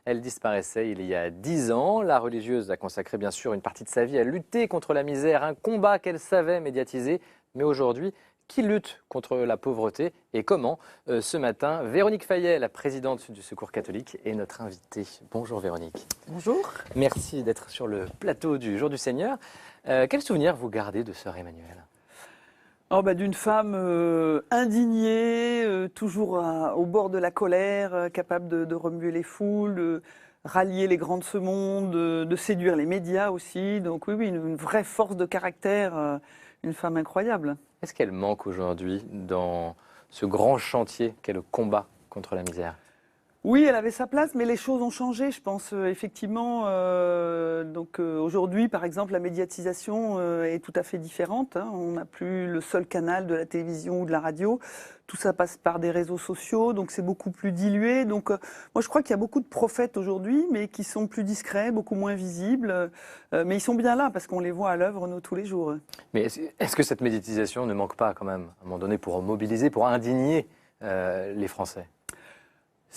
Elle disparaissait il y a 10 ans. La religieuse a consacré bien sûr une partie de sa vie à lutter contre la misère, un combat qu'elle savait médiatiser. Mais aujourd'hui, qui lutte contre la pauvreté et comment? Ce matin, Véronique Fayet, la présidente du Secours catholique, est notre invitée. Bonjour Véronique. Bonjour. Merci d'être sur le plateau du Jour du Seigneur. Quel souvenir vous gardez de sœur Emmanuelle? D'une femme indignée, toujours au bord de la colère, capable de remuer les foules, de rallier les grands de ce monde, de séduire les médias aussi. Donc oui, une vraie force de caractère, une femme incroyable. Est-ce qu'elle manque aujourd'hui dans ce grand chantier qu'est le combat contre la misère? Oui, elle avait sa place, mais les choses ont changé, je pense, effectivement. Aujourd'hui, par exemple, la médiatisation est tout à fait différente, hein. On n'a plus le seul canal de la télévision ou de la radio. Tout ça passe par des réseaux sociaux, donc c'est beaucoup plus dilué. Donc, moi, je crois qu'il y a beaucoup de prophètes aujourd'hui, mais qui sont plus discrets, beaucoup moins visibles. Mais ils sont bien là, parce qu'on les voit à l'œuvre, nous, tous les jours. Mais est-ce que cette médiatisation ne manque pas, quand même, à un moment donné, pour mobiliser, pour indigner les Français?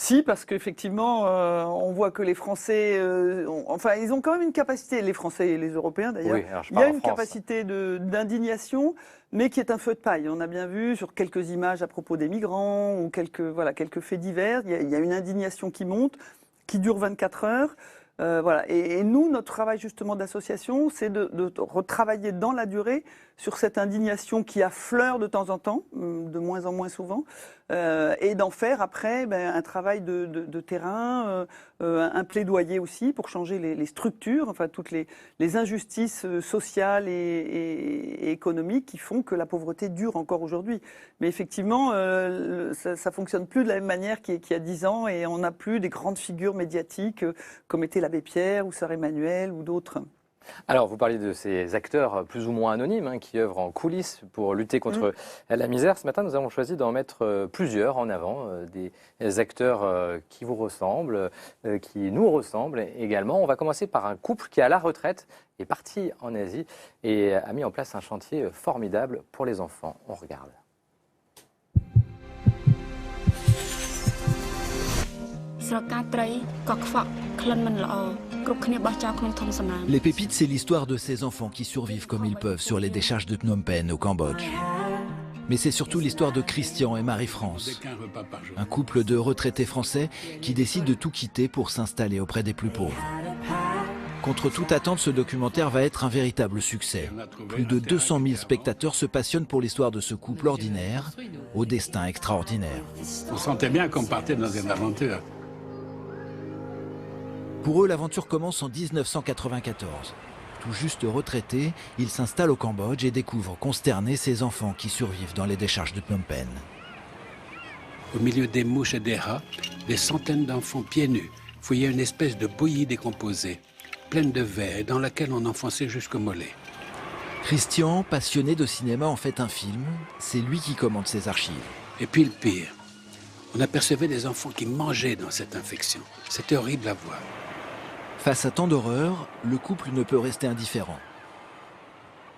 Si, parce qu'effectivement, on voit que les Français, ils ont quand même une capacité, les Français et les Européens d'ailleurs, Oui, alors je il y a parle en une France. capacité d'indignation, mais qui est un feu de paille. On a bien vu sur quelques images à propos des migrants ou quelques faits divers, il y a une indignation qui monte, qui dure 24 heures. Et nous, notre travail justement d'association, c'est de retravailler dans la durée sur cette indignation qui affleure de temps en temps, de moins en moins souvent, et d'en faire après un travail de terrain, un plaidoyer aussi pour changer les structures, enfin toutes les injustices sociales et économiques qui font que la pauvreté dure encore aujourd'hui. Mais effectivement, ça fonctionne plus de la même manière qu'il y a 10 ans, et on n'a plus des grandes figures médiatiques comme était l'abbé Pierre ou sœur Emmanuelle ou d'autres. Alors, vous parlez de ces acteurs plus ou moins anonymes qui œuvrent en coulisses pour lutter contre la misère. Ce matin, nous avons choisi d'en mettre plusieurs en avant, des acteurs qui vous ressemblent, qui nous ressemblent également. On va commencer par un couple qui, à la retraite, est parti en Asie et a mis en place un chantier formidable pour les enfants. On regarde. Les pépites, c'est l'histoire de ces enfants qui survivent comme ils peuvent sur les décharges de Phnom Penh au Cambodge. Mais c'est surtout l'histoire de Christian et Marie-France, un couple de retraités français qui décident de tout quitter pour s'installer auprès des plus pauvres. Contre toute attente, ce documentaire va être un véritable succès. Plus de 200 000 spectateurs se passionnent pour l'histoire de ce couple ordinaire au destin extraordinaire. On sentait bien qu'on partait dans une aventure. Pour eux, l'aventure commence en 1994. Tout juste retraités, ils s'installent au Cambodge et découvrent consternés ces enfants qui survivent dans les décharges de Phnom Penh. Au milieu des mouches et des rats, des centaines d'enfants pieds nus fouillaient une espèce de bouillie décomposée, pleine de vers et dans laquelle on enfonçait jusqu'au mollet. Christian, passionné de cinéma, en fait un film. C'est lui qui commande ses archives. Et puis le pire, on apercevait des enfants qui mangeaient dans cette infection. C'était horrible à voir. Face à tant d'horreur, le couple ne peut rester indifférent.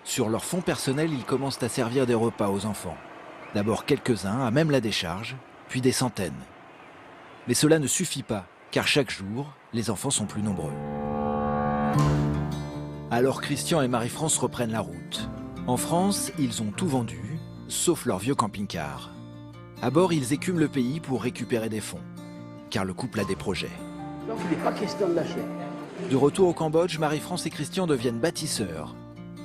Sur leur fonds personnel, ils commencent à servir des repas aux enfants. D'abord quelques-uns, à même la décharge, puis des centaines. Mais cela ne suffit pas, car chaque jour, les enfants sont plus nombreux. Alors Christian et Marie-France reprennent la route. En France, ils ont tout vendu, sauf leur vieux camping-car. À bord, ils écument le pays pour récupérer des fonds, car le couple a des projets. Donc il n'est pas question de lâcher. De retour au Cambodge, Marie-France et Christian deviennent bâtisseurs.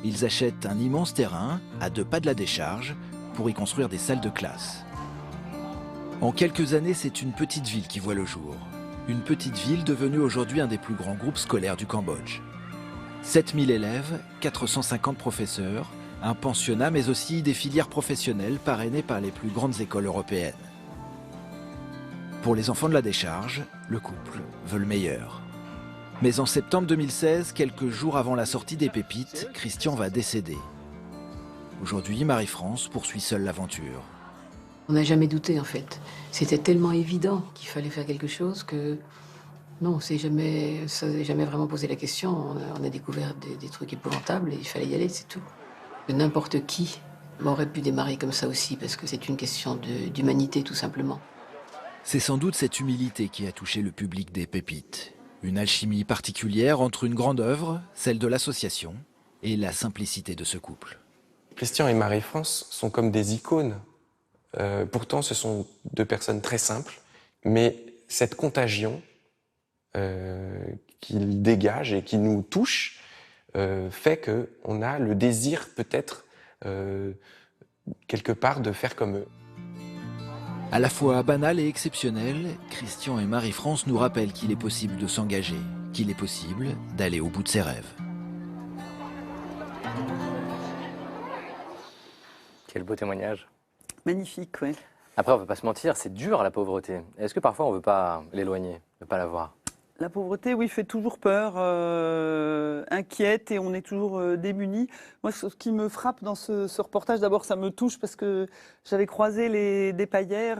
Ils achètent un immense terrain, à 2 pas de la décharge, pour y construire des salles de classe. En quelques années, c'est une petite ville qui voit le jour. Une petite ville devenue aujourd'hui un des plus grands groupes scolaires du Cambodge. 7000 élèves, 450 professeurs, un pensionnat, mais aussi des filières professionnelles parrainées par les plus grandes écoles européennes. Pour les enfants de la décharge, le couple veut le meilleur. Mais en septembre 2016, quelques jours avant la sortie des pépites, Christian va décéder. Aujourd'hui, Marie-France poursuit seule l'aventure. On n'a jamais douté en fait. C'était tellement évident qu'il fallait faire quelque chose que non, ça n'a jamais vraiment posé la question. On a découvert des trucs épouvantables et il fallait y aller, c'est tout. N'importe qui aurait pu démarrer comme ça aussi parce que c'est une question d'humanité tout simplement. C'est sans doute cette humilité qui a touché le public des pépites. Une alchimie particulière entre une grande œuvre, celle de l'association, et la simplicité de ce couple. Christian et Marie-France sont comme des icônes. Pourtant, ce sont deux personnes très simples, mais cette contagion qu'ils dégagent et qui nous touche fait qu'on a le désir peut-être quelque part de faire comme eux. À la fois banal et exceptionnel, Christian et Marie-France nous rappellent qu'il est possible de s'engager, qu'il est possible d'aller au bout de ses rêves. Quel beau témoignage. Magnifique, oui. Après, on ne va pas se mentir, c'est dur la pauvreté. Est-ce que parfois on ne veut pas l'éloigner, ne pas la voir? La pauvreté, oui, fait toujours peur, inquiète et on est toujours démunis. Moi, ce qui me frappe dans ce reportage, d'abord, ça me touche parce que j'avais croisé des paillères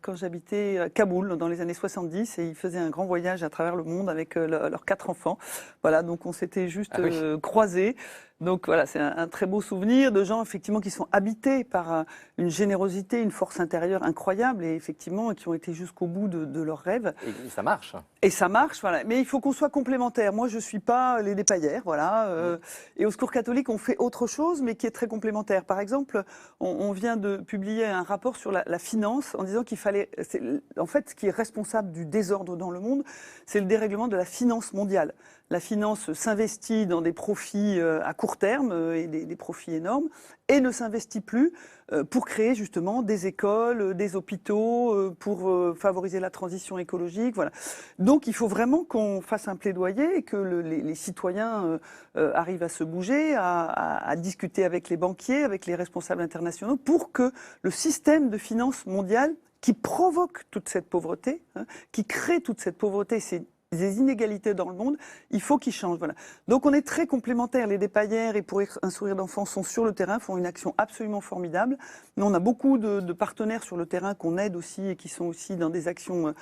quand j'habitais à Kaboul dans les années 70 et ils faisaient un grand voyage à travers le monde avec leurs 4 enfants. Voilà, donc on s'était juste croisés. Donc voilà, c'est un très beau souvenir de gens effectivement qui sont habités par une générosité, une force intérieure incroyable et effectivement qui ont été jusqu'au bout de leurs rêves. Et ça marche. Et ça marche, voilà. Mais il faut qu'on soit complémentaires. Moi, je suis pas les dépaillères, voilà. Et au Secours catholique, on fait autre chose, mais qui est très complémentaire. Par exemple, on vient de publier un rapport sur la finance en disant qu'il fallait, en fait, ce qui est responsable du désordre dans le monde, c'est le dérèglement de la finance mondiale. La finance s'investit dans des profits à court terme et des profits énormes et ne s'investit plus pour créer justement des écoles, des hôpitaux, pour favoriser la transition écologique. Voilà. Donc il faut vraiment qu'on fasse un plaidoyer et que les citoyens arrivent à se bouger, à discuter avec les banquiers, avec les responsables internationaux pour que le système de finance mondiale qui provoque toute cette pauvreté, qui crée toute cette pauvreté, c'est des inégalités dans le monde, il faut qu'ils changent. Voilà. Donc on est très complémentaires. Les dépaillères et Pour un sourire d'enfant sont sur le terrain, font une action absolument formidable. Mais on a beaucoup de partenaires sur le terrain qu'on aide aussi et qui sont aussi dans des actions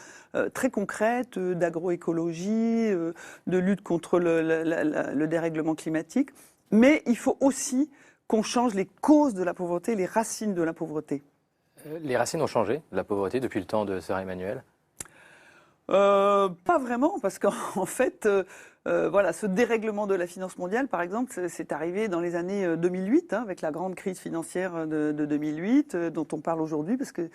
très concrètes d'agroécologie, de lutte contre le dérèglement climatique. Mais il faut aussi qu'on change les causes de la pauvreté, les racines de la pauvreté. Les racines ont changé de la pauvreté depuis le temps de Sœur Emmanuelle? Pas vraiment, parce qu'en fait, voilà, ce dérèglement de la finance mondiale, par exemple, c'est arrivé dans les années 2008, avec la grande crise financière de 2008, dont on parle aujourd'hui, parce que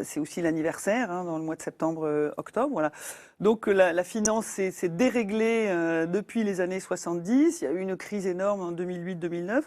c'est aussi l'anniversaire, dans le mois de septembre-octobre. Voilà. Donc la finance s'est déréglée depuis les années 70. Il y a eu une crise énorme en 2008-2009.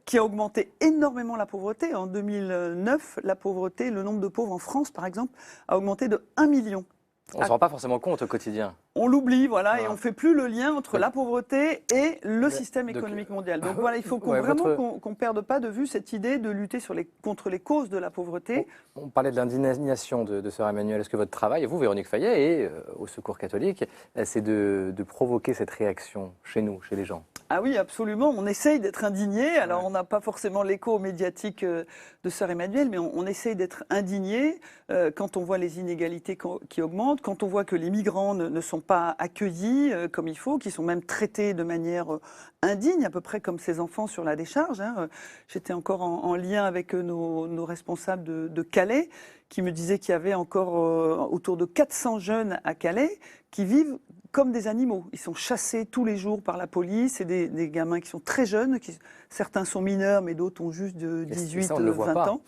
Qui a augmenté énormément la pauvreté. En 2009, la pauvreté, le nombre de pauvres en France, par exemple, a augmenté de 1 million. On ne se rend pas forcément compte au quotidien. On l'oublie, voilà, et on ne fait plus le lien entre la pauvreté et le système économique mondial. Donc voilà, il faut qu'on ne perde pas de vue cette idée de lutter contre les causes de la pauvreté. On parlait de l'indignation de Sœur Emmanuelle. Est-ce que votre travail, et vous, Véronique Fayet, et au Secours catholique, c'est de provoquer cette réaction chez nous, chez les gens? Ah oui, absolument. On essaye d'être indigné. Alors, on n'a pas forcément l'écho médiatique de Sœur Emmanuelle, mais on essaye d'être indigné quand on voit les inégalités qui augmentent, quand on voit que les migrants ne sont pas accueillis comme il faut, qui sont même traités de manière indigne, à peu près comme ces enfants sur la décharge. J'étais encore en lien avec nos responsables de Calais, qui me disaient qu'il y avait encore autour de 400 jeunes à Calais qui vivent comme des animaux. Ils sont chassés tous les jours par la police. C'est des gamins qui sont très jeunes. Certains sont mineurs, mais d'autres ont juste de 18, 20 ans.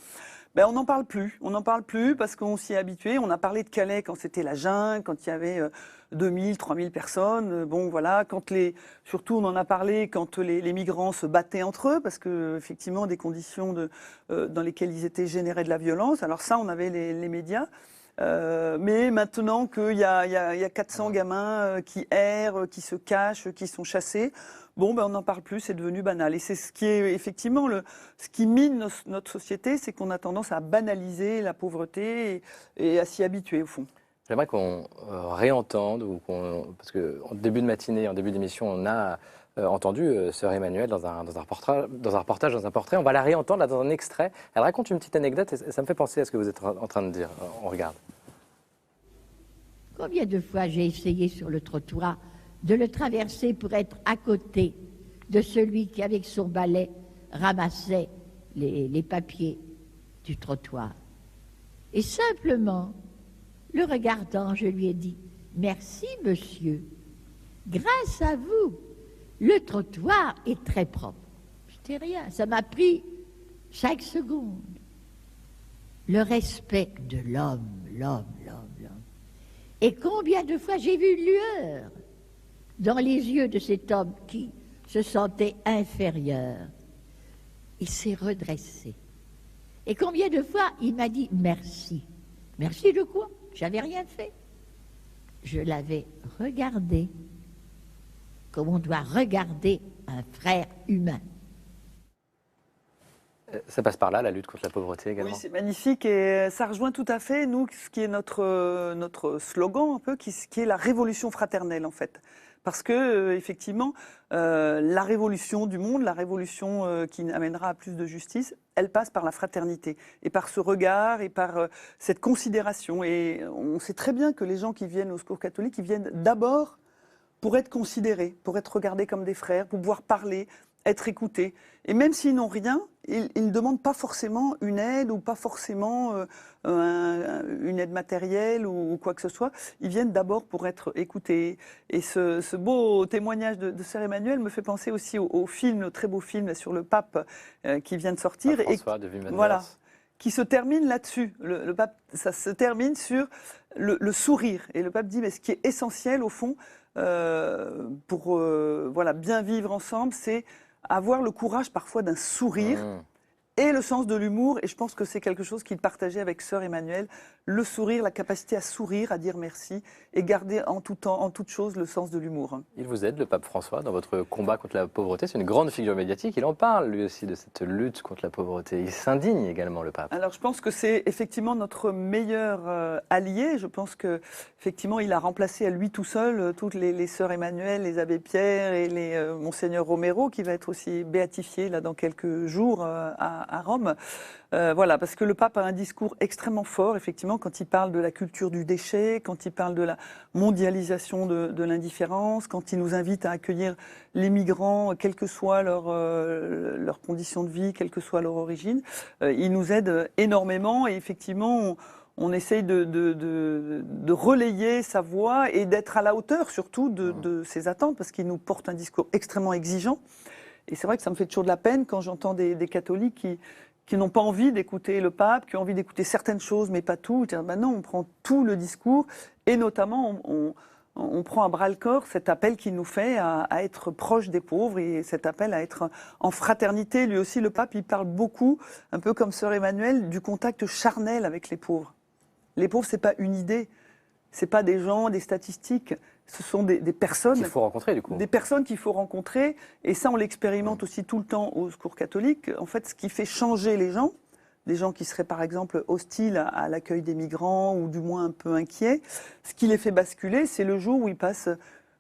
Ben, on n'en parle plus. On n'en parle plus parce qu'on s'y est habitué. On a parlé de Calais quand c'était la jungle, quand il y avait 2000, 3000 personnes. Bon, voilà. Surtout, on en a parlé quand les migrants se battaient entre eux parce que, effectivement, des conditions dans lesquelles ils étaient généraient de la violence. Alors ça, on avait les médias. Mais maintenant qu'il y a 400 gamins qui errent, qui se cachent, qui sont chassés, bon, ben on n'en parle plus, c'est devenu banal. Et c'est ce qui est effectivement ce qui mine notre société, c'est qu'on a tendance à banaliser la pauvreté et à s'y habituer au fond. J'aimerais qu'on réentende, parce qu'en début de matinée, en début d'émission, on a entendu Sœur Emmanuelle dans un reportage, dans un portrait. On va la réentendre là, dans un extrait. Elle raconte une petite anecdote et ça me fait penser à ce que vous êtes en train de dire. On regarde. Combien de fois j'ai essayé sur le trottoir de le traverser pour être à côté de celui qui, avec son balai, ramassait les papiers du trottoir. Et simplement, le regardant, je lui ai dit « Merci, monsieur ». grâce à vous, le trottoir est très propre. C'était rien, ça m'a pris 5 secondes. Le respect de l'homme. Et combien de fois j'ai vu une lueur dans les yeux de cet homme qui se sentait inférieur. Il s'est redressé. Et combien de fois il m'a dit merci. Merci de quoi? J'avais rien fait. Je l'avais regardé comme on doit regarder un frère humain. Ça passe par là, la lutte contre la pauvreté également. Oui, c'est magnifique et ça rejoint tout à fait, nous, ce qui est notre slogan un peu, qui est la révolution fraternelle en fait. Parce que, effectivement, la révolution du monde, la révolution qui amènera à plus de justice, elle passe par la fraternité et par ce regard et par cette considération. Et on sait très bien que les gens qui viennent au Secours catholique, ils viennent d'abord pour être considérés, pour être regardés comme des frères, pour pouvoir parler, être écoutés. Et même s'ils n'ont rien, ils ne demandent pas forcément une aide ou pas forcément une aide matérielle ou quoi que ce soit. Ils viennent d'abord pour être écoutés. Et ce beau témoignage de Sœur Emmanuelle me fait penser aussi au film, le très beau film sur le pape qui vient de sortir. Pape François de Vimanders. Voilà, qui se termine là-dessus. Le pape, ça se termine sur le sourire. Et le pape dit, mais ce qui est essentiel au fond, pour voilà, bien vivre ensemble, c'est avoir le courage parfois d'un sourire et le sens de l'humour. Et je pense que c'est quelque chose qu'il partageait avec Sœur Emmanuelle. Le sourire, la capacité à sourire, à dire merci et garder en tout temps, en toute chose, le sens de l'humour. Il vous aide, le pape François, dans votre combat contre la pauvreté. C'est une grande figure médiatique. Il en parle, lui aussi, de cette lutte contre la pauvreté. Il s'indigne également, le pape. Alors, je pense que c'est effectivement notre meilleur allié. Je pense qu'effectivement, il a remplacé à lui tout seul toutes les sœurs Emmanuel, les abbés Pierre et les Monseigneur Romero, qui va être aussi béatifié là, dans quelques jours à Rome. Voilà, parce que le pape a un discours extrêmement fort, effectivement, quand il parle de la culture du déchet, quand il parle de la mondialisation de l'indifférence, quand il nous invite à accueillir les migrants, quelles que soient leurs conditions de vie, quelle que soit leur origine. Il nous aide énormément et effectivement, on essaye de relayer sa voix et d'être à la hauteur surtout de ses attentes, parce qu'il nous porte un discours extrêmement exigeant. Et c'est vrai que ça me fait toujours de la peine quand j'entends des catholiques qui n'ont pas envie d'écouter le pape, qui ont envie d'écouter certaines choses, mais pas tout. Ben non, on prend tout le discours, et notamment, on prend à bras-le-corps cet appel qu'il nous fait à être proche des pauvres, et cet appel à être en fraternité. Lui aussi, le pape, il parle beaucoup, un peu comme Sœur Emmanuelle, du contact charnel avec les pauvres. Les pauvres, c'est pas une idée, c'est pas des gens, des statistiques, ce sont des personnes qu'il faut rencontrer, du coup. Des personnes qu'il faut rencontrer, et ça on l'expérimente aussi tout le temps au Secours catholique. En fait, ce qui fait changer les gens, des gens qui seraient par exemple hostiles à l'accueil des migrants ou du moins un peu inquiets, ce qui les fait basculer, c'est le jour où ils passent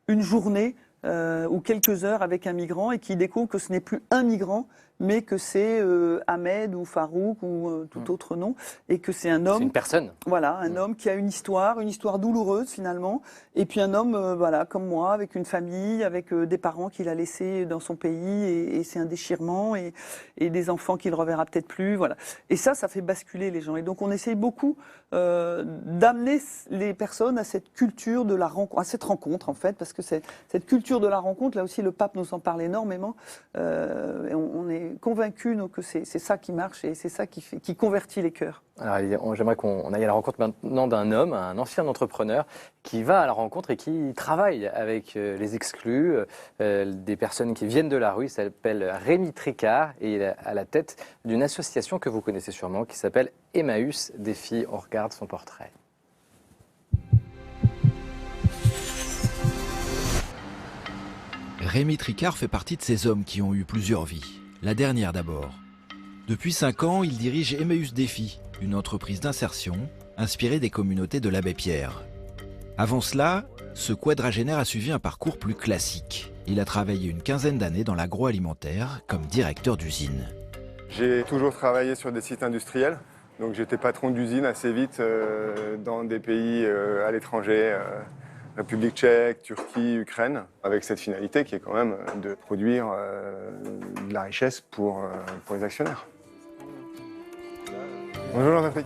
une journée ou quelques heures avec un migrant et qui découvrent que ce n'est plus un migrant, mais que c'est Ahmed ou Farouk ou tout autre nom, et que c'est un homme. C'est une personne. Voilà, un homme qui a une histoire douloureuse finalement, et puis un homme, voilà, comme moi, avec une famille, avec des parents qu'il a laissés dans son pays, et c'est un déchirement, et des enfants qu'il reverra peut-être plus, voilà. Et ça fait basculer les gens. Et donc on essaye beaucoup d'amener les personnes à cette culture de la rencontre, à cette rencontre en fait, parce que c'est cette culture de la rencontre. Là aussi, le pape nous en parle énormément. Et on est convaincus que c'est ça qui marche et c'est ça qui convertit les cœurs. Alors, j'aimerais qu'on aille à la rencontre maintenant d'un homme, un ancien entrepreneur, qui va à la rencontre et qui travaille avec les exclus, des personnes qui viennent de la rue. Il s'appelle Rémi Tricard et il est à la tête d'une association que vous connaissez sûrement qui s'appelle Emmaüs Défi. On regarde son portrait. Rémi Tricard fait partie de ces hommes qui ont eu plusieurs vies. La dernière d'abord. Depuis 5 ans, il dirige Emmaüs Défi, une entreprise d'insertion inspirée des communautés de l'Abbé Pierre. Avant cela, ce quadragénaire a suivi un parcours plus classique. Il a travaillé une quinzaine d'années dans l'agroalimentaire comme directeur d'usine. J'ai toujours travaillé sur des sites industriels, donc j'étais patron d'usine assez vite dans des pays à l'étranger, République tchèque, Turquie, Ukraine, avec cette finalité qui est quand même de produire de la richesse pour les actionnaires. Bonjour Jean-Patrick,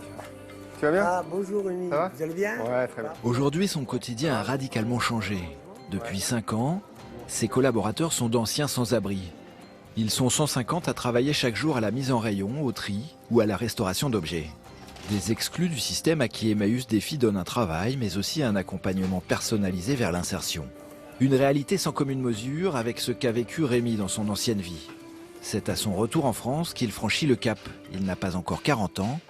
tu vas bien? Ah bonjour Rémi, ça va? Vous allez bien? Ouais, très bien. Aujourd'hui, son quotidien a radicalement changé. Depuis 5 ans, ses collaborateurs sont d'anciens sans-abri. Ils sont 150 à travailler chaque jour à la mise en rayon, au tri ou à la restauration d'objets. Des exclus du système à qui Emmaüs Défi donne un travail, mais aussi un accompagnement personnalisé vers l'insertion. Une réalité sans commune mesure avec ce qu'a vécu Rémi dans son ancienne vie. C'est à son retour en France qu'il franchit le cap. Il n'a pas encore 40 ans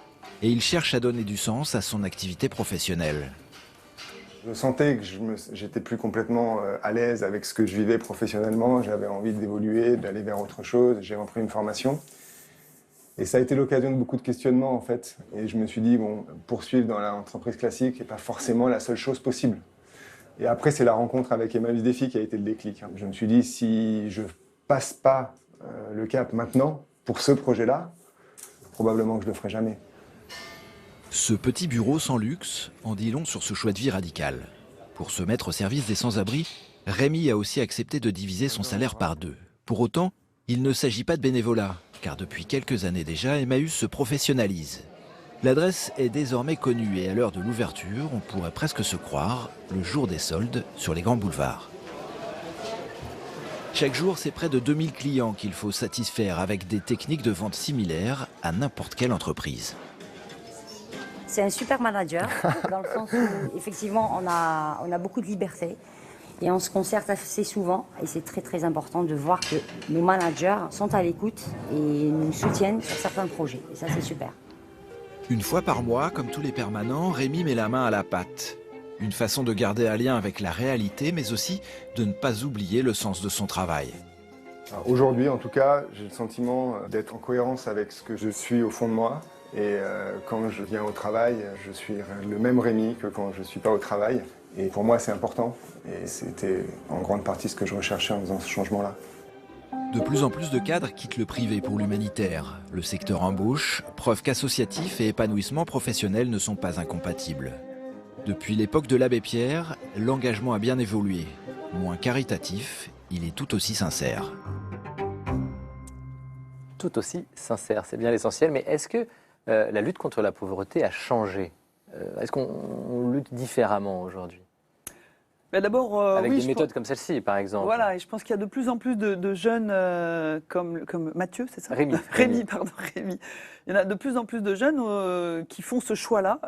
et il cherche à donner du sens à son activité professionnelle. Je sentais que j'étais plus complètement à l'aise avec ce que je vivais professionnellement. J'avais envie d'évoluer, d'aller vers autre chose. J'ai repris une formation. Et ça a été l'occasion de beaucoup de questionnements, en fait. Et je me suis dit, bon, poursuivre dans l'entreprise classique n'est pas forcément la seule chose possible. Et après, c'est la rencontre avec Emmaüs Défi qui a été le déclic. Je me suis dit, si je passe pas le cap maintenant, pour ce projet-là, probablement que je le ferai jamais. Ce petit bureau sans luxe en dit long sur ce choix de vie radical. Pour se mettre au service des sans-abri, Rémi a aussi accepté de diviser son salaire par 2. Pour autant, il ne s'agit pas de bénévolat, car depuis quelques années déjà, Emmaüs se professionnalise. L'adresse est désormais connue et à l'heure de l'ouverture, on pourrait presque se croire le jour des soldes sur les grands boulevards. Chaque jour, c'est près de 2000 clients qu'il faut satisfaire avec des techniques de vente similaires à n'importe quelle entreprise. C'est un super manager, dans le sens où, effectivement, on a beaucoup de liberté et on se concerte assez souvent. Et c'est très, très important de voir que nos managers sont à l'écoute et nous soutiennent sur certains projets. Et ça, c'est super. Une fois par mois, comme tous les permanents, Rémi met la main à la pâte. Une façon de garder un lien avec la réalité, mais aussi de ne pas oublier le sens de son travail. Aujourd'hui, en tout cas, j'ai le sentiment d'être en cohérence avec ce que je suis au fond de moi. Et quand je viens au travail, je suis le même Rémi que quand je ne suis pas au travail. Et pour moi, c'est important. Et c'était en grande partie ce que je recherchais en faisant ce changement-là. De plus en plus de cadres quittent le privé pour l'humanitaire. Le secteur embauche, preuve qu'associatif et épanouissement professionnel ne sont pas incompatibles. Depuis l'époque de l'abbé Pierre, l'engagement a bien évolué. Moins caritatif, il est tout aussi sincère. Tout aussi sincère, c'est bien l'essentiel. Mais est-ce que la lutte contre la pauvreté a changé? Est-ce qu'on lutte différemment aujourd'hui? D'abord, avec oui, des méthodes comme celle-ci, par exemple. Voilà, et je pense qu'il y a de plus en plus de jeunes comme Mathieu, c'est ça? Rémi. Rémi. Il y en a de plus en plus de jeunes qui font ce choix-là,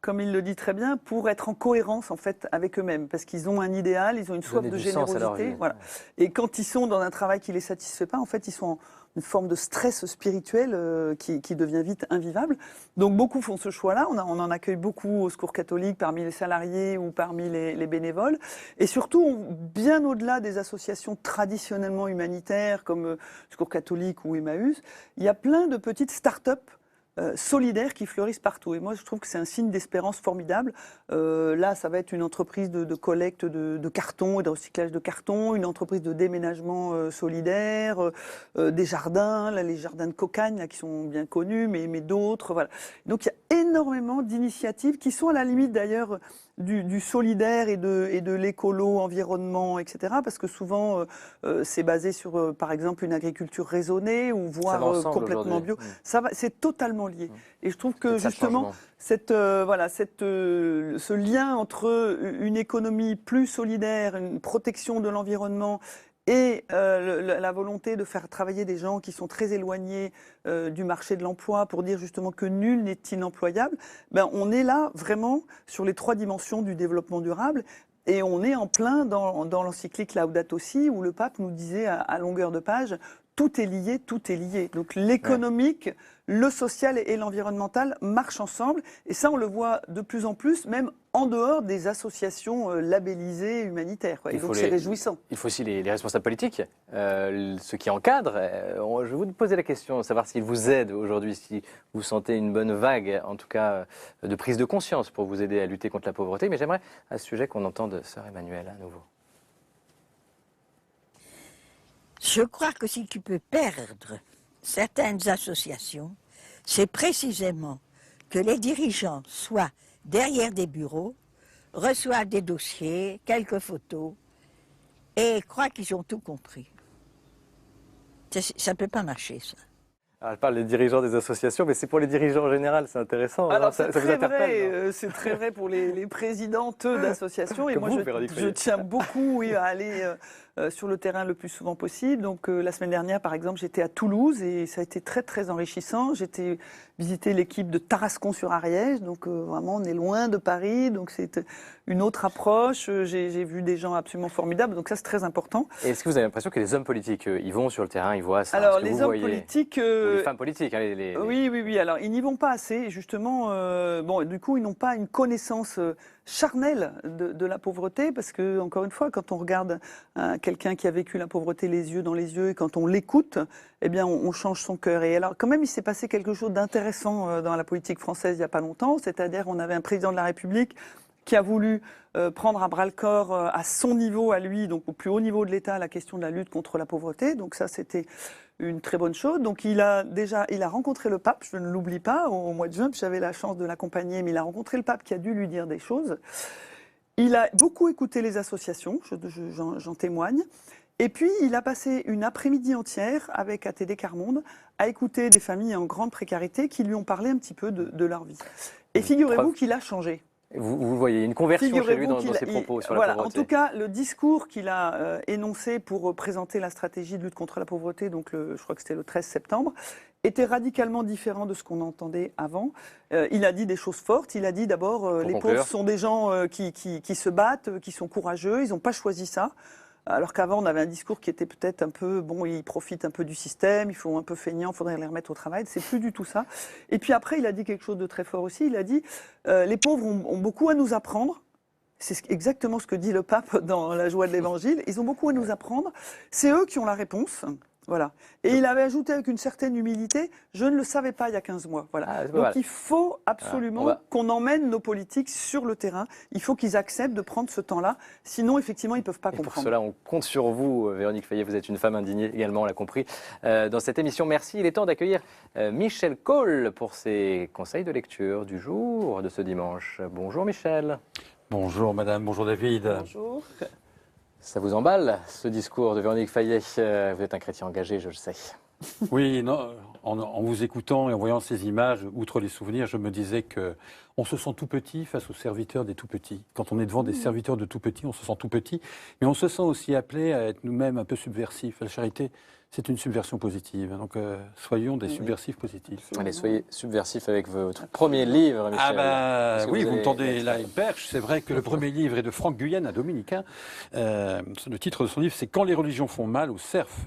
comme il le dit très bien, pour être en cohérence en fait avec eux-mêmes, parce qu'ils ont un idéal, ils ont une soif de générosité, voilà. Et quand ils sont dans un travail qui les satisfait pas, en fait, ils sont en une forme de stress spirituel qui devient vite invivable. Donc beaucoup font ce choix-là. On en accueille beaucoup au Secours catholique parmi les salariés ou parmi les bénévoles. Et surtout, bien au-delà des associations traditionnellement humanitaires comme Secours catholique ou Emmaüs, il y a plein de petites start-up solidaires qui fleurissent partout. Et moi, je trouve que c'est un signe d'espérance formidable. Là, ça va être une entreprise de collecte de carton et de recyclage de carton, une entreprise de déménagement solidaire, des jardins, là, les jardins de Cocagne, là, qui sont bien connus, mais d'autres. Voilà. Donc, il y a énormément d'initiatives qui sont à la limite, d'ailleurs, du solidaire et de l'écolo, environnement, etc. Parce que souvent, c'est basé sur, par exemple, une agriculture raisonnée ou voire complètement bio. C'est totalement lié. Et je trouve que justement, ce lien entre une économie plus solidaire, une protection de l'environnement et la volonté de faire travailler des gens qui sont très éloignés du marché de l'emploi pour dire justement que nul n'est inemployable, on est là vraiment sur les 3 dimensions du développement durable. Et on est en plein dans l'encyclique Laudato Si, où le pape nous disait à longueur de page « tout est lié, tout est lié ». Donc l'économique, le social et l'environnemental marchent ensemble. Et ça, on le voit de plus en plus, même en dehors des associations labellisées humanitaires. Et donc c'est réjouissant. Il faut aussi les responsables politiques, ceux qui encadrent. Je vais vous poser la question, savoir s'ils vous aident aujourd'hui, si vous sentez une bonne vague, en tout cas, de prise de conscience pour vous aider à lutter contre la pauvreté. Mais j'aimerais, à ce sujet, qu'on entende Sœur Emmanuelle à nouveau. Je crois que si tu peux perdre certaines associations, c'est précisément que les dirigeants soient derrière des bureaux, reçoivent des dossiers, quelques photos, et croient qu'ils ont tout compris. Ça ne peut pas marcher, ça. Alors, elle parle des dirigeants des associations, mais c'est pour les dirigeants en général, c'est intéressant. Alors, ça c'est vous très interpelle, vrai, c'est très vrai pour les présidentes d'associations. Et Comme moi, vous, Véronique je Fayet. tiens beaucoup oui, à aller sur le terrain le plus souvent possible. Donc, la semaine dernière, par exemple, j'étais à Toulouse et ça a été très, très enrichissant. J'étais visiter l'équipe de Tarascon-sur-Ariège. Donc, vraiment, on est loin de Paris. Donc, c'est une autre approche. J'ai vu des gens absolument formidables. Donc, ça, c'est très important. Et est-ce que vous avez l'impression que les hommes politiques, ils vont sur le terrain, ils voient ça? Alors, Est-ce que les vous hommes voyez... politiques... Ou les femmes politiques, hein, Oui, oui, oui. Alors, ils n'y vont pas assez. Justement, bon, du coup, ils n'ont pas une connaissance charnelle de la pauvreté, parce que, encore une fois, quand on regarde quelqu'un qui a vécu la pauvreté les yeux dans les yeux, et quand on l'écoute, eh bien, on change son cœur. Et alors, quand même, il s'est passé quelque chose d'intéressant dans la politique française il n'y a pas longtemps, c'est-à-dire on avait un président de la République qui a voulu prendre à bras-le-corps à son niveau, à lui, donc au plus haut niveau de l'État, la question de la lutte contre la pauvreté. Donc ça, c'était une très bonne chose. Donc il a rencontré le pape, je ne l'oublie pas, au mois de juin, j'avais la chance de l'accompagner, mais il a rencontré le pape qui a dû lui dire des choses. Il a beaucoup écouté les associations, j'en témoigne. Et puis, il a passé une après-midi entière avec ATD Quart Monde à écouter des familles en grande précarité qui lui ont parlé un petit peu de leur vie. Et figurez-vous qu'il a changé. Vous voyez une conversion chez lui dans ses propos sur la pauvreté. En tout cas, le discours qu'il a énoncé pour présenter la stratégie de lutte contre la pauvreté, donc je crois que c'était le 13 septembre, était radicalement différent de ce qu'on entendait avant. Il a dit des choses fortes. Il a dit d'abord, les pauvres sont des gens qui se battent, qui sont courageux. Ils n'ont pas choisi ça. Alors qu'avant, on avait un discours qui était peut-être un peu, bon, ils profitent un peu du système, ils sont un peu feignants, il faudrait les remettre au travail. C'est plus du tout ça. Et puis après, il a dit quelque chose de très fort aussi. Il a dit, les pauvres ont beaucoup à nous apprendre. C'est exactement ce que dit le pape dans La joie de l'Évangile. Ils ont beaucoup à nous apprendre. C'est eux qui ont la réponse. Voilà. Et il avait ajouté avec une certaine humilité, je ne le savais pas il y a 15 mois. Voilà. Donc il faut absolument qu'on emmène nos politiques sur le terrain. Il faut qu'ils acceptent de prendre ce temps-là. Sinon, effectivement, ils ne peuvent pas comprendre. Pour cela, on compte sur vous, Véronique Fayet. Vous êtes une femme indignée également, on l'a compris. Dans cette émission, merci. Il est temps d'accueillir Michel Cole pour ses conseils de lecture du jour de ce dimanche. Bonjour Michel. Bonjour madame, bonjour David. Bonjour. Ça vous emballe, ce discours de Véronique Fayet? Vous êtes un chrétien engagé, je le sais. Oui, non, en vous écoutant et en voyant ces images, outre les souvenirs, je me disais qu'on se sent tout petit face aux serviteurs des tout petits. Quand on est devant des serviteurs de tout petits, on se sent tout petit, mais on se sent aussi appelé à être nous-mêmes un peu subversifs. La charité, c'est une subversion positive. Donc soyons des subversifs positifs. Allez, soyez subversifs avec votre premier livre, Michel. Ah bah oui, vous me tendez là une perche. C'est vrai que le premier livre est de Franck Guyenne, un dominicain. Le titre de son livre, c'est « Quand les religions font mal aux serfs ».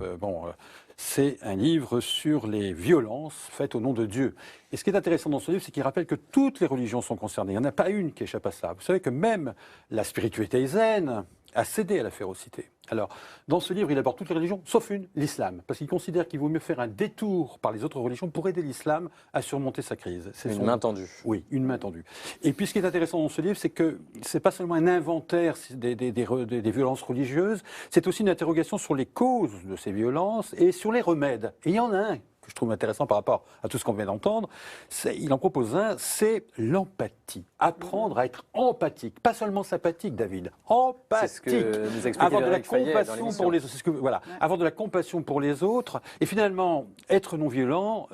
C'est un livre sur les violences faites au nom de Dieu. Et ce qui est intéressant dans ce livre, c'est qu'il rappelle que toutes les religions sont concernées. Il n'y en a pas une qui échappe à ça. Vous savez que même la spiritualité zen a cédé à la férocité. Alors, dans ce livre, il aborde toutes les religions, sauf une, l'islam. Parce qu'il considère qu'il vaut mieux faire un détour par les autres religions pour aider l'islam à surmonter sa crise. C'est une main tendue. Oui, une main tendue. Et puis, ce qui est intéressant dans ce livre, c'est que ce n'est pas seulement un inventaire des violences religieuses, c'est aussi une interrogation sur les causes de ces violences et sur les remèdes. Et il y en a un que je trouve intéressant par rapport à tout ce qu'on vient d'entendre, il en propose un, c'est l'empathie. Apprendre à être empathique, pas seulement sympathique, David, empathique. C'est ce que nous explique avoir de la Véronique Fayet dans compassion pour les autres. Voilà, avoir de la compassion pour les autres. Et finalement, être non violent,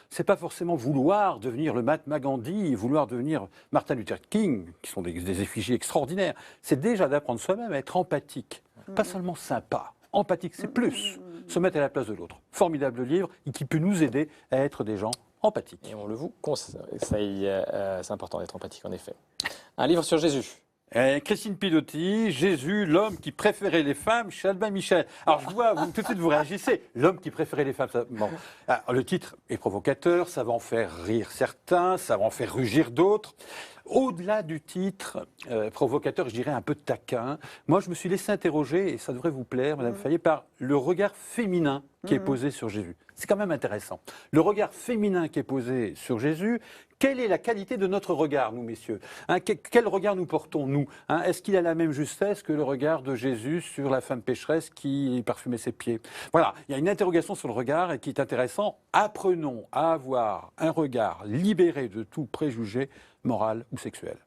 c'est pas forcément vouloir devenir le Mahatma Gandhi, vouloir devenir Martin Luther King, qui sont des effigies extraordinaires. C'est déjà d'apprendre soi-même à être empathique, pas seulement sympa. Empathique, c'est plus se mettre à la place de l'autre. Formidable livre et qui peut nous aider à être des gens empathiques. Et on le vous conseille, c'est important d'être empathique en effet. Un livre sur Jésus. Christine Piloty, Jésus, l'homme qui préférait les femmes, chez Albin Michel. Alors je vois, tout de suite vous réagissez, l'homme qui préférait les femmes. Bon. Alors, le titre est provocateur, ça va en faire rire certains, ça va en faire rugir d'autres. Au-delà du titre provocateur, je dirais un peu taquin, moi je me suis laissé interroger, et ça devrait vous plaire, Madame Fayet, par le regard féminin qui est posé sur Jésus. C'est quand même intéressant. Le regard féminin qui est posé sur Jésus, quelle est la qualité de notre regard, nous, messieurs? Quel regard nous portons, nous? Est-ce qu'il a la même justesse que le regard de Jésus sur la femme pécheresse qui parfumait ses pieds? Voilà, il y a une interrogation sur le regard qui est intéressant. Apprenons à avoir un regard libéré de tout préjugé moral ou sexuel.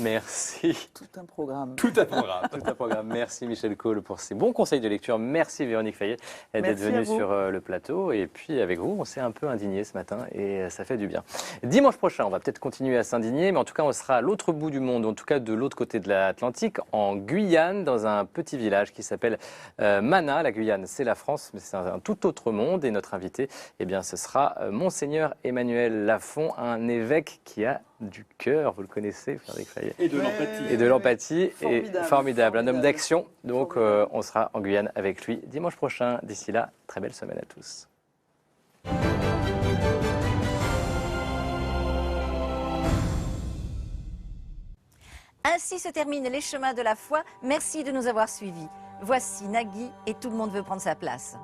Merci. Tout un programme. Tout un programme. Tout un programme. Merci Michel Cole pour ces bons conseils de lecture. Merci Véronique Fayet d'être Merci à venue vous. sur le plateau. Et puis avec vous, on s'est un peu indigné ce matin et ça fait du bien. Dimanche prochain, on va peut-être continuer à s'indigner, mais en tout cas, on sera à l'autre bout du monde, en tout cas de l'autre côté de l'Atlantique, en Guyane, dans un petit village qui s'appelle Mana. La Guyane, c'est la France, mais c'est un tout autre monde. Et notre invité, eh bien, ce sera Monseigneur Emmanuel Lafont, un évêque qui a du cœur, vous le connaissez, Frédéric Fayet. Et de l'empathie. Et de l'empathie, et Formidable, formidable, un homme formidable. d'action. Donc on sera en Guyane avec lui dimanche prochain. D'ici là, très belle semaine à tous. Ainsi se terminent les chemins de la foi. Merci de nous avoir suivis. Voici Nagui et tout le monde veut prendre sa place.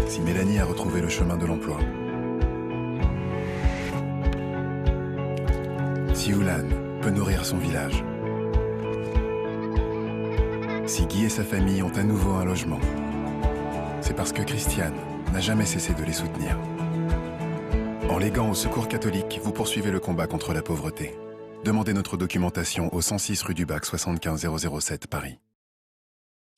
Si Mélanie a retrouvé le chemin de l'emploi, si Oulan peut nourrir son village, si Guy et sa famille ont à nouveau un logement, c'est parce que Christiane n'a jamais cessé de les soutenir. En léguant au Secours catholique, vous poursuivez le combat contre la pauvreté. Demandez notre documentation au 106 rue du Bac 75 007 Paris.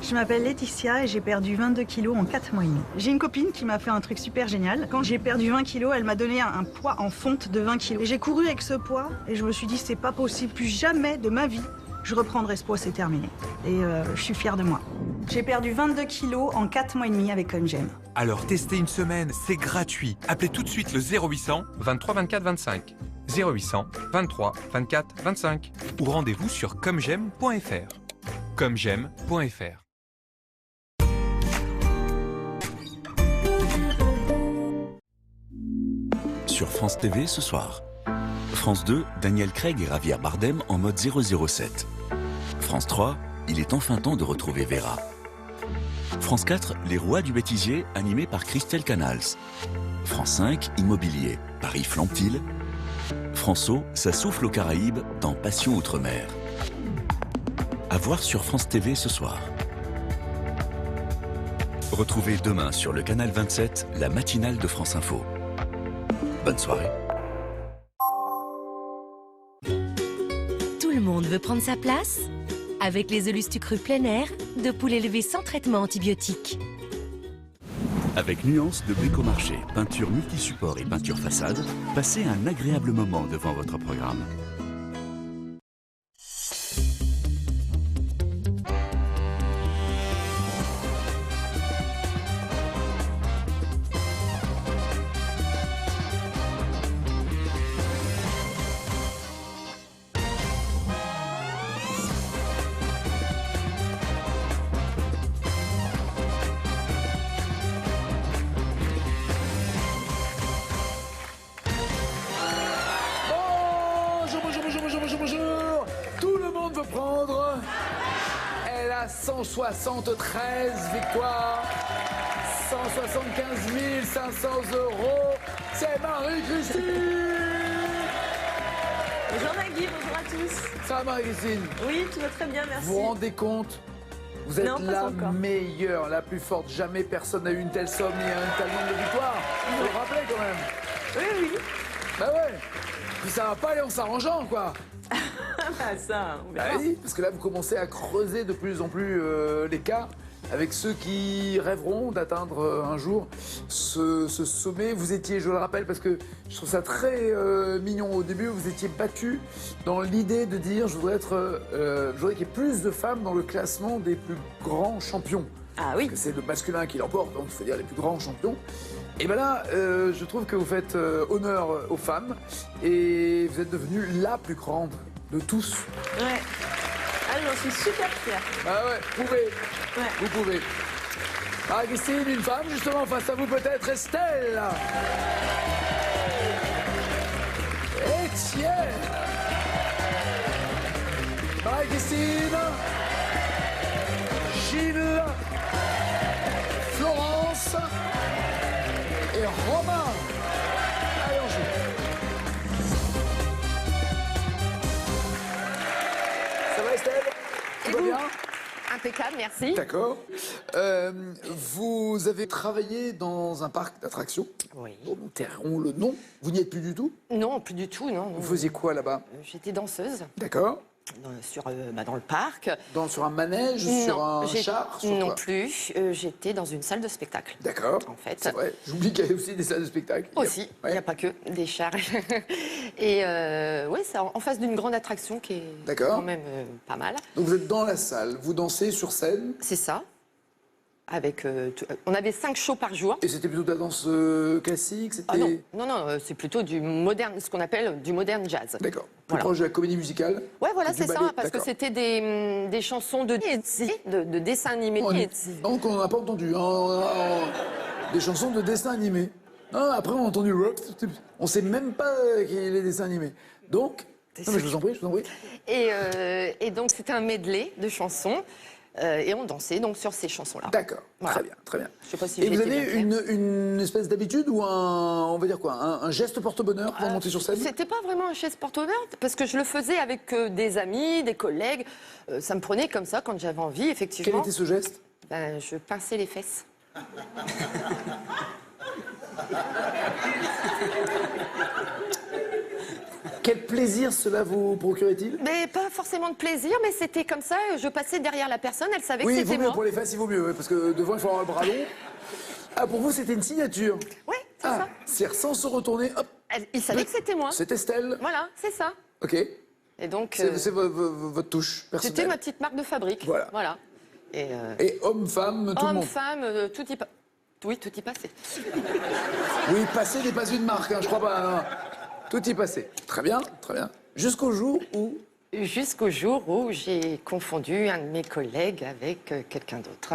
Je m'appelle Laetitia et j'ai perdu 22 kilos en 4 mois et demi. J'ai une copine qui m'a fait un truc super génial. Quand j'ai perdu 20 kilos, elle m'a donné un poids en fonte de 20 kilos. Et j'ai couru avec ce poids et je me suis dit c'est pas possible, plus jamais de ma vie je reprendrai ce poids, c'est terminé. Et je suis fière de moi. J'ai perdu 22 kilos en 4 mois et demi avec Comme J'aime. Alors testez une semaine, c'est gratuit. Appelez tout de suite le 0800 23 24 25. 0800 23 24 25. Ou rendez-vous sur commej'aime.fr. commej'aime.fr. Sur France TV ce soir. France 2, Daniel Craig et Javier Bardem en mode 007. France 3, il est enfin temps de retrouver Vera. France 4, Les Rois du Bêtisier, animé par Christelle Canals. France 5, Immobilier, Paris flambe-t-il. France O, ça souffle aux Caraïbes dans Passion Outre-mer. À voir sur France TV ce soir. Retrouvez demain sur le canal 27 la matinale de France Info. Bonne soirée. Tout le monde veut prendre sa place? Avec les œufs cru plein air, de poulet élevé sans traitement antibiotique. Avec Nuance de Bricomarché, peinture multi-support et peinture façade, passez un agréable moment devant votre programme. Bonjour. Tout le monde veut prendre. Elle a 173 victoires, 175 500 €. C'est Marie-Christine. Bonjour Nagui, bonjour à tous. Ça va Marie-Christine? Oui, tout va très bien, merci. Vous vous rendez compte? Vous êtes Non, pas la encore. meilleure, la plus forte. Jamais personne n'a eu une telle somme ni un tel nombre de victoires. Vous le rappelez quand même? Oui, oui. Bah ouais. Puis ça va pas aller en s'arrangeant, quoi. Ah, ça, on verra. Ah oui, parce que là, vous commencez à creuser de plus en plus l'écart avec ceux qui rêveront d'atteindre un jour ce sommet. Vous étiez, je le rappelle, parce que je trouve ça très mignon au début, vous étiez battu dans l'idée de dire je voudrais qu'il y ait plus de femmes dans le classement des plus grands champions. Ah oui. Parce que c'est le masculin qui l'emporte, donc il faut dire les plus grands champions. Et bien là, je trouve que vous faites honneur aux femmes et vous êtes devenue la plus grande de tous. Ouais. Ah, j'en suis super fière. Ah ouais, vous pouvez. Ouais. Vous pouvez. Ah, Christine, une femme, justement, face à vous peut-être, Estelle. Étienne. Marie-Christine. Gilles. Florence. Et Romain. Allez, on joue. Ça va, Estelle? Tout va bien? impeccable, merci. D'accord. Vous avez travaillé dans un parc d'attractions. Oui. Dont nous tairons le nom. Vous n'y êtes plus du tout? Non, plus du tout, non. Vous faisiez quoi là-bas? J'étais danseuse. D'accord. Dans le parc. Sur un manège, sur un char, sur non quoi? plus. J'étais dans une salle de spectacle. D'accord. En fait. C'est vrai. J'oublie qu'il y a aussi des salles de spectacle. Aussi. Il n'y a pas que des chars. Et oui, c'est en face d'une grande attraction qui est quand même pas mal. Donc vous êtes dans la salle, vous dansez sur scène. C'est ça. Avec, on avait 5 shows par jour. Et c'était plutôt de la danse classique? Ah non, c'est plutôt du moderne, ce qu'on appelle du moderne jazz. D'accord. Plus proche de la comédie musicale? Ouais, voilà, du c'est ça, ballet, parce que d'accord. c'était des chansons de dessins animés. Donc on n'a pas entendu. Des chansons de dessins animés. Après on a entendu rock. On sait même pas qu'il y a les dessins animés. Donc, non, mais je vous en prie, je vous en prie. Et donc c'était un medley de chansons. Et on dansait donc sur ces chansons-là. D'accord, voilà. très bien, très bien. Je sais pas si et vous j'ai été avez bien claire. une espèce d'habitude ou un geste porte-bonheur pour monter sur scène? C'était pas vraiment un geste porte-bonheur parce que je le faisais avec des amis, des collègues. Ça me prenait comme ça quand j'avais envie, effectivement. Quel était ce geste? Je pinçais les fesses. Quel plaisir cela vous procurait-il? Mais pas forcément de plaisir, mais c'était comme ça. Je passais derrière la personne, elle savait que Oui, il c'était vaut mieux moi. pour les fesses, il vaut mieux, ouais, parce que devant il faut avoir le bras long. Ah, pour vous c'était une signature? Oui, c'est ça. C'est-à-dire sans se retourner, hop. Il savait que c'était moi. C'est Estelle. Voilà, c'est ça. Ok. Et donc. C'est votre touche personnelle. C'était ma petite marque de fabrique. Voilà. Et homme, femme, tout le monde. Homme, femme, tout y passait. Oui, tout y passait. Oui, passer n'est pas une marque, je crois pas. Non. Tout y passait. Très bien, très bien. Jusqu'au jour où... Jusqu'au jour où j'ai confondu un de mes collègues avec quelqu'un d'autre.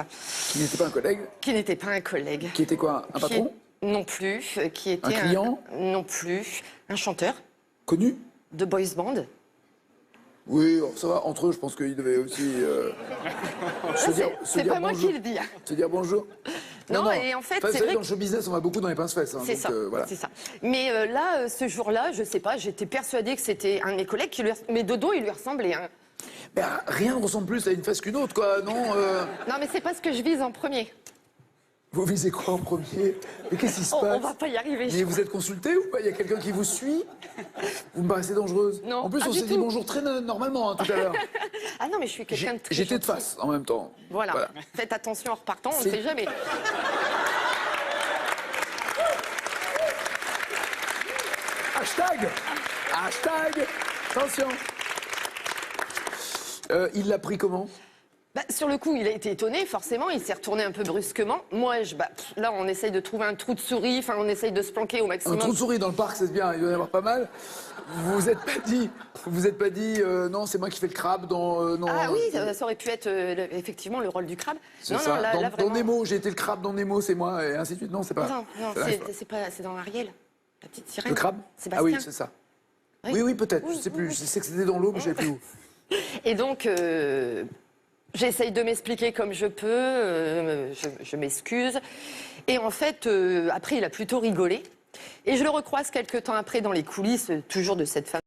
Qui n'était pas un collègue? Qui n'était pas un collègue. Qui était quoi? Un patron? Non plus. Qui était un client? Non plus. Un chanteur. Connu? De boys band. Oui, ça va, entre eux, je pense qu'ils devaient aussi C'est pas moi qui le dis. Se dire bonjour. Non, et en fait, c'est vrai dans le show business, on va beaucoup dans les pince-fesses. C'est ça, voilà. c'est ça. Mais là, ce jour-là, je sais pas, j'étais persuadée que c'était un de mes collègues qui lui... Mais de dos, il lui ressemblait. Hein. Mais rien ne ressemble plus à une fesse qu'une autre, quoi, non Non, mais c'est pas ce que je vise en premier. Vous visez quoi en premier? Mais qu'est-ce qui se passe? On va pas y arriver. Mais vous êtes consulté ou pas? Il y a quelqu'un qui vous suit? Vous me paraissez dangereuse. Non, en plus, on s'est dit bonjour très normalement tout à l'heure. Ah non, mais je suis quelqu'un de très J'étais de face en même temps. Voilà. Faites attention en repartant, on ne sait jamais. Hashtag. Attention. Il l'a pris comment? Sur le coup, il a été étonné, forcément, il s'est retourné un peu brusquement. Moi, là, on essaye de trouver un trou de souris, on essaye de se planquer au maximum. Un trou de souris dans le parc, c'est bien, il doit y en avoir pas mal. Vous vous êtes pas dit, non, c'est moi qui fais le crabe dans... Ah oui, ça aurait pu être effectivement le rôle du crabe. Non, ça. Là, vraiment... Dans Nemo, j'ai été le crabe dans Nemo, c'est moi, et ainsi de suite. Non, c'est pas... Non, c'est dans Ariel, la petite sirène. Le crabe? Sébastien. Ah oui, c'est ça. Oui, peut-être, je sais plus. Je sais que c'était dans l'eau, mais je savais plus où. Et donc... J'essaye de m'expliquer comme je peux, je m'excuse. Et en fait, après, il a plutôt rigolé. Et je le recroise quelques temps après dans les coulisses, toujours de cette femme.